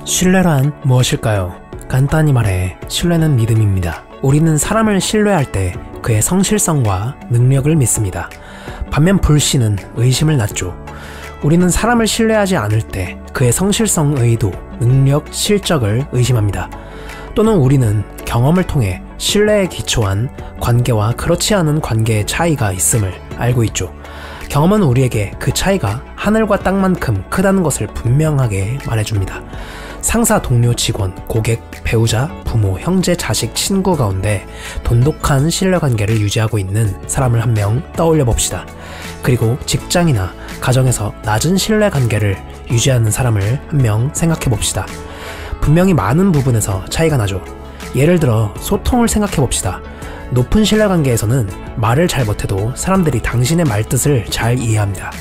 신뢰란 무엇일까요? 간단히 말해 신뢰는 믿음입니다. 우리는 사람을 신뢰할 때 그의 성실성과 능력을 믿습니다. 반면 불신은 의심을 낳죠. 우리는 사람을 신뢰하지 않을 때 그의 성실성, 의도, 능력, 실적을 의심합니다. 또는 우리는 경험을 통해 신뢰에 기초한 관계와 그렇지 않은 관계의 차이가 있음을 알고 있죠. 경험은 우리에게 그 차이가 하늘과 땅만큼 크다는 것을 분명하게 말해줍니다. 상사, 동료, 직원, 고객, 배우자, 부모, 형제, 자식, 친구 가운데 돈독한 신뢰관계를 유지하고 있는 사람을 한 명 떠올려 봅시다. 그리고 직장이나 가정에서 낮은 신뢰관계를 유지하는 사람을 한 명 생각해 봅시다. 분명히 많은 부분에서 차이가 나죠. 예를 들어 소통을 생각해 봅시다. 높은 신뢰관계에서는 말을 잘 못해도 사람들이 당신의 말뜻을 잘 이해합니다.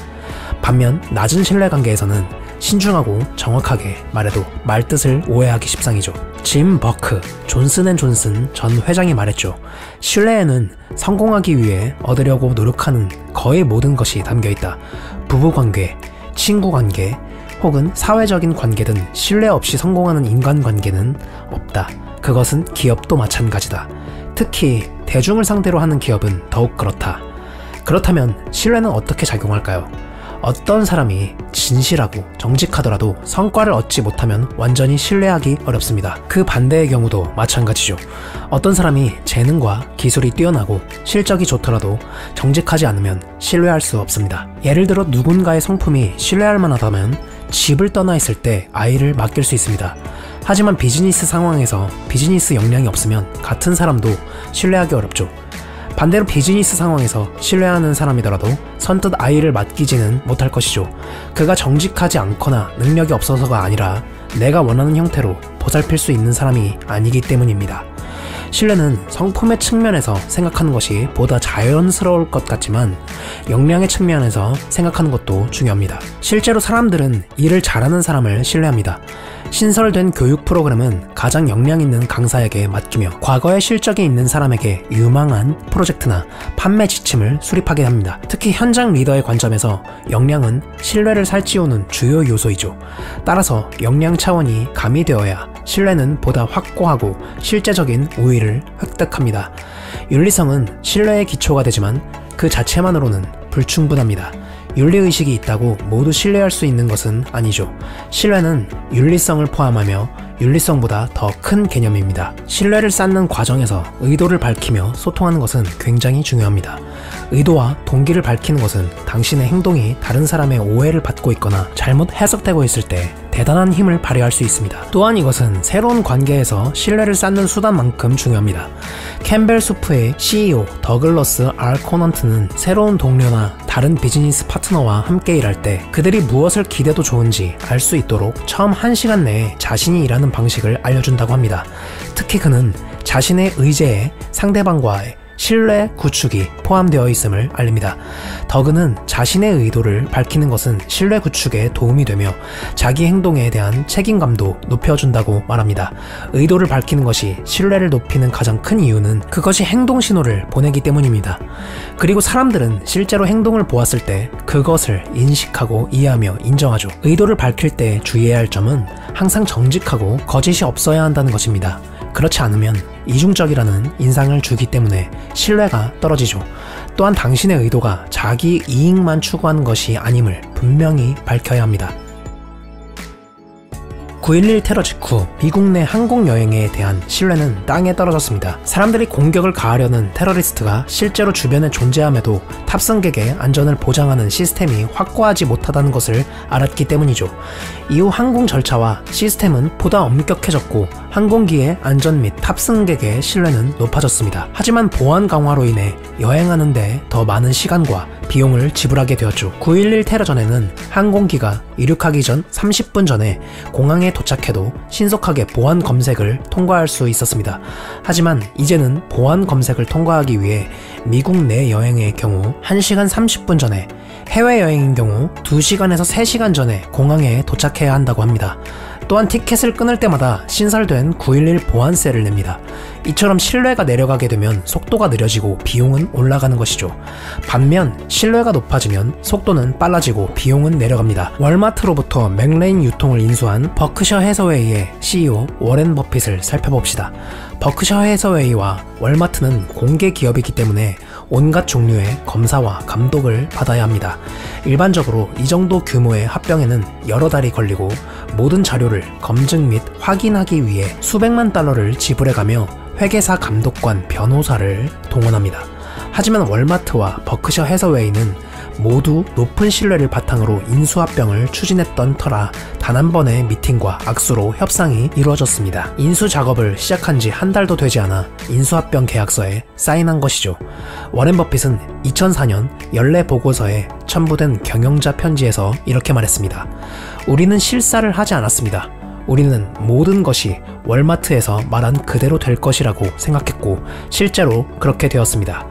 반면 낮은 신뢰관계에서는 신중하고 정확하게 말해도 말뜻을 오해하기 십상이죠. 짐 버크, 존슨앤존슨 전 회장이 말했죠. 신뢰에는 성공하기 위해 얻으려고 노력하는 거의 모든 것이 담겨있다. 부부관계, 친구관계, 혹은 사회적인 관계든 신뢰 없이 성공하는 인간관계는 없다. 그것은 기업도 마찬가지다. 특히 대중을 상대로 하는 기업은 더욱 그렇다. 그렇다면 신뢰는 어떻게 작용할까요? 어떤 사람이 진실하고 정직하더라도 성과를 얻지 못하면 완전히 신뢰하기 어렵습니다. 그 반대의 경우도 마찬가지죠. 어떤 사람이 재능과 기술이 뛰어나고 실적이 좋더라도 정직하지 않으면 신뢰할 수 없습니다. 예를 들어 누군가의 성품이 신뢰할 만하다면 집을 떠나 있을 때 아이를 맡길 수 있습니다. 하지만 비즈니스 상황에서 비즈니스 역량이 없으면 같은 사람도 신뢰하기 어렵죠. 반대로 비즈니스 상황에서 신뢰하는 사람이더라도 선뜻 아이를 맡기지는 못할 것이죠. 그가 정직하지 않거나 능력이 없어서가 아니라 내가 원하는 형태로 보살필 수 있는 사람이 아니기 때문입니다. 신뢰는 성품의 측면에서 생각하는 것이 보다 자연스러울 것 같지만 역량의 측면에서 생각하는 것도 중요합니다. 실제로 사람들은 일을 잘하는 사람을 신뢰합니다. 신설된 교육 프로그램은 가장 역량 있는 강사에게 맡기며 과거의 실적이 있는 사람에게 유망한 프로젝트나 판매 지침을 수립하게 합니다. 특히 현장 리더의 관점에서 역량은 신뢰를 살찌우는 주요 요소이죠. 따라서 역량 차원이 가미되어야 신뢰는 보다 확고하고 실제적인 우위를 획득합니다. 윤리성은 신뢰의 기초가 되지만 그 자체만으로는 불충분합니다. 윤리의식이 있다고 모두 신뢰할 수 있는 것은 아니죠. 신뢰는 윤리성을 포함하며 윤리성보다 더 큰 개념입니다. 신뢰를 쌓는 과정에서 의도를 밝히며 소통하는 것은 굉장히 중요합니다. 의도와 동기를 밝히는 것은 당신의 행동이 다른 사람의 오해를 받고 있거나 잘못 해석되고 있을 때 대단한 힘을 발휘할 수 있습니다. 또한 이것은 새로운 관계에서 신뢰를 쌓는 수단만큼 중요합니다. 캠벨 수프의 CEO 더글러스 R. 코넌트는 새로운 동료나 다른 비즈니스 파트너와 함께 일할 때 그들이 무엇을 기대도 좋은지 알 수 있도록 처음 1시간 내에 자신이 일하는 방식을 알려준다고 합니다. 특히 그는 자신의 의제에 상대방과의 신뢰 구축이 포함되어 있음을 알립니다. 더그는 자신의 의도를 밝히는 것은 신뢰 구축에 도움이 되며 자기 행동에 대한 책임감도 높여준다고 말합니다. 의도를 밝히는 것이 신뢰를 높이는 가장 큰 이유는 그것이 행동 신호를 보내기 때문입니다. 그리고 사람들은 실제로 행동을 보았을 때 그것을 인식하고 이해하며 인정하죠. 의도를 밝힐 때 주의해야 할 점은 항상 정직하고 거짓이 없어야 한다는 것입니다. 그렇지 않으면 이중적이라는 인상을 주기 때문에 신뢰가 떨어지죠. 또한 당신의 의도가 자기 이익만 추구하는 것이 아님을 분명히 밝혀야 합니다. 9.11 테러 직후 미국 내 항공여행에 대한 신뢰는 땅에 떨어졌습니다. 사람들이 공격을 가하려는 테러리스트가 실제로 주변에 존재함에도 탑승객의 안전을 보장하는 시스템이 확고하지 못하다는 것을 알았기 때문이죠. 이후 항공 절차와 시스템은 보다 엄격해졌고 항공기의 안전 및 탑승객의 신뢰는 높아졌습니다. 하지만 보안 강화로 인해 여행하는 데 더 많은 시간과 비용을 지불하게 되었죠. 9.11 테러 전에는 항공기가 이륙하기 전 30분 전에 공항에 도착해도 신속하게 보안 검색을 통과할 수 있었습니다. 하지만 이제는 보안 검색을 통과하기 위해 미국 내 여행의 경우 1시간 30분 전에, 해외여행인 경우 2시간에서 3시간 전에 공항에 도착해야 한다고 합니다. 또한 티켓을 끊을 때마다 신설된 911 보안세를 냅니다. 이처럼 신뢰가 내려가게 되면 속도가 느려지고 비용은 올라가는 것이죠. 반면 신뢰가 높아지면 속도는 빨라지고 비용은 내려갑니다. 월마트로부터 맥레인 유통을 인수한 버크셔 해서웨이의 CEO 워렌 버핏을 살펴봅시다. 버크셔 해서웨이와 월마트는 공개 기업이기 때문에 온갖 종류의 검사와 감독을 받아야 합니다. 일반적으로 이 정도 규모의 합병에는 여러 달이 걸리고 모든 자료를 검증 및 확인하기 위해 수백만 달러를 지불해가며 회계사 감독관 변호사를 동원합니다. 하지만 월마트와 버크셔 해서웨이는 모두 높은 신뢰를 바탕으로 인수합병을 추진했던 터라 단 한 번의 미팅과 악수로 협상이 이루어졌습니다. 인수 작업을 시작한 지 한 달도 되지 않아 인수합병 계약서에 사인한 것이죠. 워렌 버핏은 2004년 연례 보고서에 첨부된 경영자 편지에서 이렇게 말했습니다. 우리는 실사를 하지 않았습니다. 우리는 모든 것이 월마트에서 말한 그대로 될 것이라고 생각했고 실제로 그렇게 되었습니다.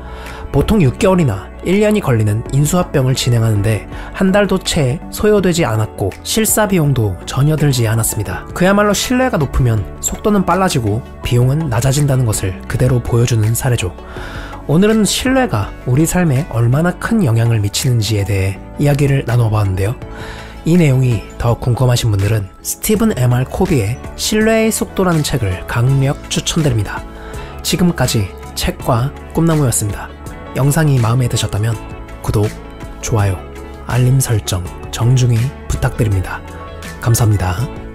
보통 6개월이나 1년이 걸리는 인수합병을 진행하는데 한 달도 채 소요되지 않았고 실사 비용도 전혀 들지 않았습니다. 그야말로 신뢰가 높으면 속도는 빨라지고 비용은 낮아진다는 것을 그대로 보여주는 사례죠. 오늘은 신뢰가 우리 삶에 얼마나 큰 영향을 미치는지에 대해 이야기를 나눠봤는데요. 이 내용이 더 궁금하신 분들은 스티븐 M.R. 코비의 신뢰의 속도라는 책을 강력 추천드립니다. 지금까지 책과 꿈나무였습니다. 영상이 마음에 드셨다면 구독, 좋아요, 알림 설정 정중히 부탁드립니다. 감사합니다.